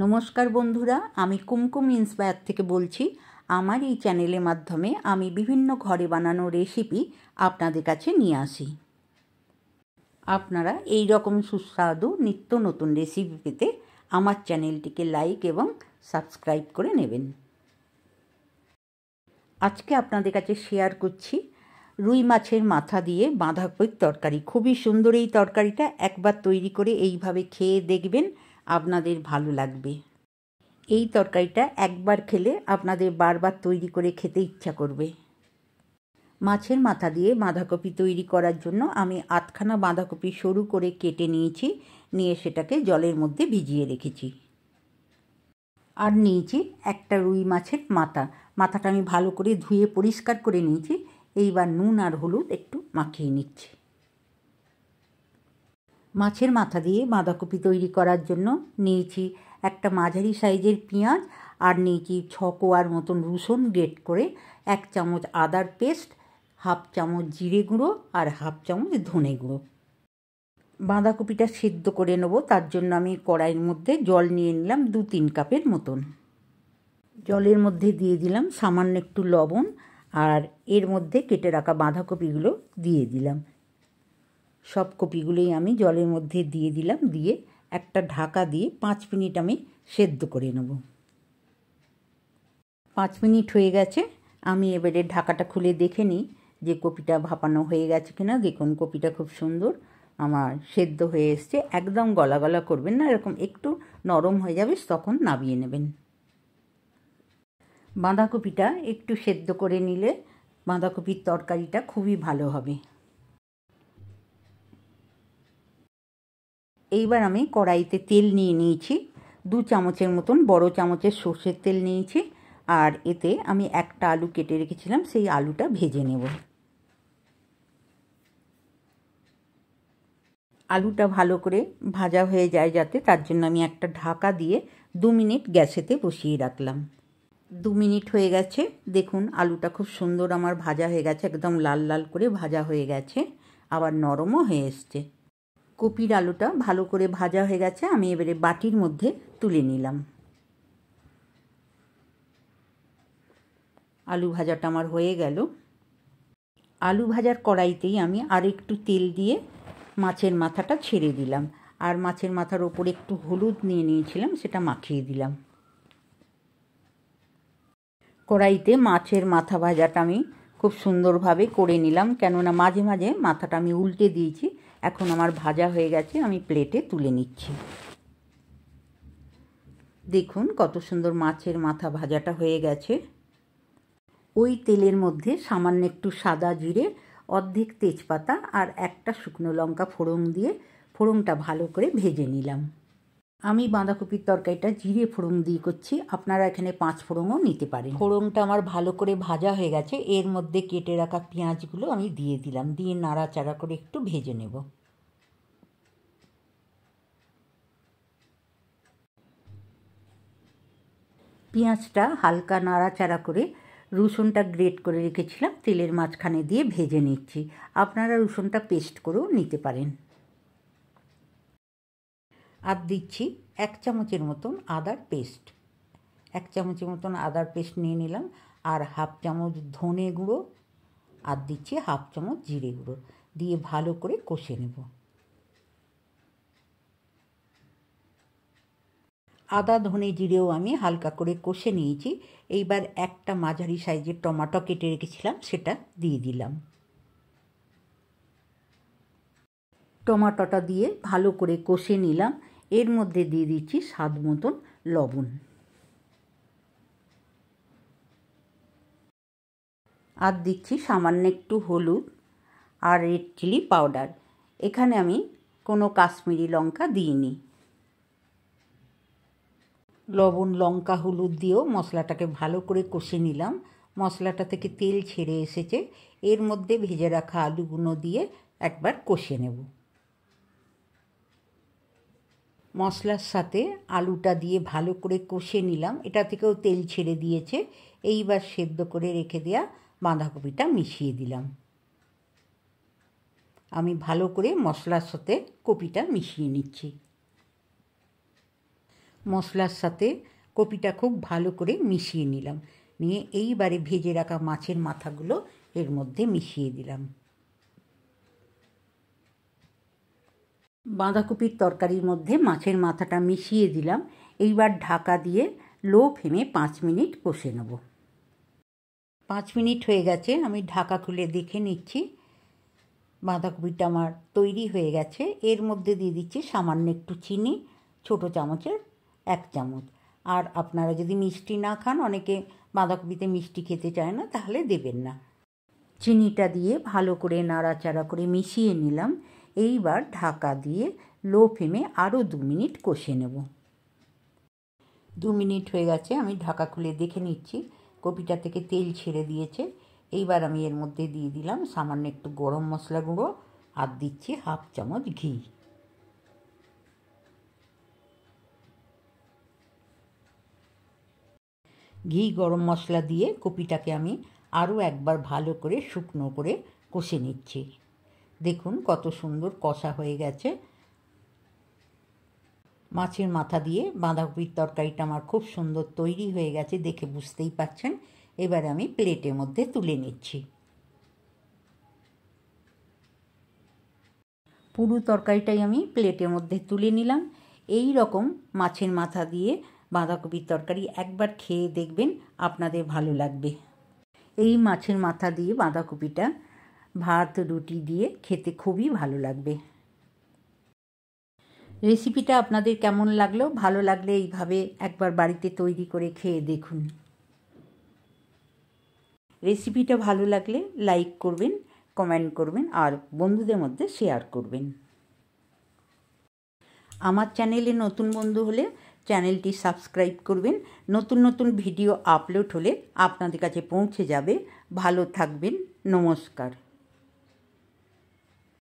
নমস্কার বন্ধুরা, আমি কুমকুম ইন্সপায়ার থেকে বলছি। আমার এই চ্যানেলের মাধ্যমে আমি বিভিন্ন ঘরে বানানো রেসিপি আপনাদের কাছে নিয়ে আসি। আপনারা এই রকম সুস্বাদু নিত্য নতুন রেসিপি পেতে আমার চ্যানেলটিকে লাইক এবং সাবস্ক্রাইব করে নেবেন। আজকে আপনাদের কাছে শেয়ার করছি রুই মাছের মাথা দিয়ে বাঁধাকপির তরকারি। খুবই সুন্দর এই তরকারিটা, একবার তৈরি করে এইভাবে খেয়ে দেখবেন, আপনাদের ভালো লাগবে। এই তরকারিটা একবার খেলে আপনাদের বারবার তৈরি করে খেতে ইচ্ছা করবে। মাছের মাথা দিয়ে বাঁধাকপি তৈরি করার জন্য আমি 8খানা বাঁধাকপি সরু করে কেটে নিয়েছি, নিয়ে সেটাকে জলের মধ্যে ভিজিয়ে রেখেছি। আর নিয়েছি একটা রুই মাছের মাথাটা আমি ভালো করে ধুয়ে পরিষ্কার করে নিয়েছি। এইবার নুন আর হলুদ একটু মাখিয়ে নিচ্ছি। মাছের মাথা দিয়ে বাঁধাকপি তৈরি করার জন্য নিয়েছি একটা মাঝারি সাইজের পেঁয়াজ, আর নিয়েছি 6 কোয়ার মতন রসুন গ্রেট করে, 1 চামচ আদার পেস্ট, 1/2 চামচ জিরে গুঁড়ো আর 1/2 চামচ ধনে গুঁড়ো। বাঁধাকপিটা সিদ্ধ করে নেব, তার জন্য আমি কড়াইয়ের মধ্যে জল নিয়ে নিলাম 2-3 কাপের মতন। জলের মধ্যে দিয়ে দিলাম সামান্য একটু লবণ, আর এর মধ্যে কেটে রাখা বাঁধাকপিগুলো দিয়ে দিলাম। সব কপিগুলোই আমি জলের মধ্যে দিয়ে দিলাম, দিয়ে একটা ঢাকা দিয়ে 5 মিনিট আমি সেদ্ধ করে নেব। 5 মিনিট হয়ে গেছে। আমি এবারে ঢাকাটা খুলে দেখে নিই যে কপিটা ভাপানো হয়ে গেছে কিনা। দেখুন কপিটা খুব সুন্দর আমার সেদ্ধ হয়ে এসছে। একদম গলা গলা করবেন না, এরকম একটু নরম হয়ে যাবে, তখন নামিয়ে নেবেন। বাঁধাকপিটা একটু সেদ্ধ করে নিলে বাঁধাকপির তরকারিটা খুবই ভালো হবে। এইবার আমি কড়াইতে তেল নিয়ে নিয়েছি, 2 চামচের মতন বড় চামচের সর্ষের তেল নিয়েছি। আর এতে আমি একটা আলু কেটে রেখেছিলাম, সেই আলুটা ভেজে নেব। আলুটা ভালো করে ভাজা হয়ে যায় যাতে, তার জন্য আমি একটা ঢাকা দিয়ে 2 মিনিট গ্যাসেতে বসিয়ে রাখলাম। 2 মিনিট হয়ে গেছে। দেখুন আলুটা খুব সুন্দর আমার ভাজা হয়ে গেছে, একদম লাল লাল করে ভাজা হয়ে গেছে, আবার নরমও হয়ে এসছে। কপির আলুটা ভালো করে ভাজা হয়ে গেছে। আমি এবারে বাটির মধ্যে তুলে নিলাম। আলু ভাজাটা আমার হয়ে গেল। আলু ভাজার কড়াইতেই আমি আর একটু তেল দিয়ে মাছের মাথাটা ছেড়ে দিলাম, আর মাছের মাথার ওপরে একটু হলুদ নিয়ে নিয়েছিলাম, সেটা মাখিয়ে দিলাম। কড়াইতে মাছের মাথা ভাজাটা আমি খুব সুন্দরভাবে করে নিলাম, কেননা মাঝে মাঝে মাথাটা আমি উল্টে দিয়েছি। এখন আমার ভাজা হয়ে গেছে, আমি প্লেটে তুলে নিচ্ছি। দেখুন কত সুন্দর মাছের মাথা ভাজাটা হয়ে গেছে। ওই তেলের মধ্যে সামান্য একটু সাদা জিরে, অর্ধেক তেজপাতা আর একটা শুকনো লঙ্কা ফোড়ন দিয়ে ফোড়নটা ভালো করে ভেজে নিলাম। আমি বাঁধাকপির তরকারিটা জিরে ফোড়ন দিয়ে করছি, আপনারা এখানে 5 ফোড়নও নিতে পারেন। ফোড়নটা আমার ভালো করে ভাজা হয়ে গেছে। এর মধ্যে কেটে রাখা পেঁয়াজগুলো আমি দিয়ে দিলাম, দিয়ে নাড়াচাড়া করে একটু ভেজে নেব। পেঁয়াজটা হালকা নাড়াচাড়া করে রসুনটা গ্রেট করে রেখেছিলাম তেলের মাঝখানে দিয়ে ভেজে নিচ্ছি। আপনারা রসুনটা পেস্ট করেও নিতে পারেন। আর দিচ্ছি 1 চামচের মতন আদার পেস্ট। 1 চামচের মতন আদার পেস্ট নিয়ে নিলাম, আর 1/2 চামচ ধনে গুঁড়ো, আর দিচ্ছি 1/2 চামচ জিরে গুঁড়ো, দিয়ে ভালো করে কষে নেব। আদা ধনে জিরেও আমি হালকা করে কষে নিয়েছি। এইবার একটা মাঝারি সাইজের টমেটো কেটে রেখেছিলাম, সেটা দিয়ে দিলাম। টমেটোটা দিয়ে ভালো করে কষে নিলাম। এর মধ্যে দিয়ে দিচ্ছি স্বাদ মতন লবণ, আর দিচ্ছি সামান্য একটু হলুদ আর রেড চিলি পাউডার। এখানে আমি কোনো কাশ্মীরি লঙ্কা দিইনি। লবণ লঙ্কা হলুদ দিয়েও মশলাটাকে ভালো করে কষে নিলাম। মশলাটা থেকে তেল ছেড়ে এসেছে। এর মধ্যে ভেজে রাখা আলুগুলো দিয়ে একবার কষে নেব। মশলার সাথে আলুটা দিয়ে ভালো করে কষে নিলাম, এটা থেকেও তেল ছেড়ে দিয়েছে। এইবার সেদ্ধ করে রেখে দেওয়া বাঁধাকপিটা মিশিয়ে দিলাম। আমি ভালো করে মশলার সাথে কপিটা মিশিয়ে নিচ্ছি। মশলার সাথে কপিটা খুব ভালো করে মিশিয়ে নিলাম। নিয়ে এইবারে ভেজে রাখা মাছের মাথাগুলো এর মধ্যে মিশিয়ে দিলাম। বাঁধাকপির তরকারির মধ্যে মাছের মাথাটা মিশিয়ে দিলাম। এইবার ঢাকা দিয়ে লো ফ্লেমে 5 মিনিট কষে নেব। 5 মিনিট হয়ে গেছে, আমি ঢাকা খুলে দেখে নিচ্ছি। বাঁধাকপিটা আমার তৈরি হয়ে গেছে। এর মধ্যে দিয়ে দিচ্ছি সামান্য একটু চিনি, ছোটো চামচের 1 চামচ। আর আপনারা যদি মিষ্টি না খান, অনেকে বাঁধাকপিতে মিষ্টি খেতে চায় না, তাহলে দেবেন না। চিনিটা দিয়ে ভালো করে নাড়াচাড়া করে মিশিয়ে নিলাম। এইবার ঢাকা দিয়ে লো ফ্লেমে আরও 2 মিনিট কষে নেব। 2 মিনিট হয়ে গেছে, আমি ঢাকা খুলে দেখে নিচ্ছি। কপিটা থেকে তেল ছেড়ে দিয়েছে। এইবার আমি এর মধ্যে দিয়ে দিলাম সামান্য একটু গরম মশলা গুঁড়ো আর দিচ্ছি 1/2 চামচ ঘি। ঘি গরম মশলা দিয়ে কপিটাকে আমি আরও একবার ভালো করে শুকনো করে কষে নিচ্ছি। দেখুন কত সুন্দর কষা হয়ে গেছে। মাছের মাথা দিয়ে বাঁধাকপির তরকারিটা আমার খুব সুন্দর তৈরি হয়ে গেছে, দেখে বুঝতেই পাচ্ছেন। এবার আমি প্লেটের মধ্যে তুলে নিচ্ছি। পুরো তরকারিটাই আমি প্লেটের মধ্যে তুলে নিলাম। এই রকম মাছের মাথা দিয়ে বাঁধাকপির তরকারি একবার খেয়ে দেখবেন, আপনাদের ভালো লাগবে। এই মাছের মাথা দিয়ে বাঁধাকপিটা ভাত রুটি দিয়ে খেতে খুবই ভালো লাগবে। রেসিপিটা আপনাদের কেমন লাগলো? ভালো লাগলে এইভাবে একবার বাড়িতে তৈরি করে খেয়ে দেখুন। রেসিপিটা ভালো লাগলে লাইক করবেন, কমেন্ট করবেন আর বন্ধুদের মধ্যে শেয়ার করবেন। আমার চ্যানেলে নতুন বন্ধু হলে চ্যানেলটি সাবস্ক্রাইব করবেন। নতুন নতুন ভিডিও আপলোড হলে আপনাদের কাছে পৌঁছে যাবে। ভালো থাকবেন। নমস্কার।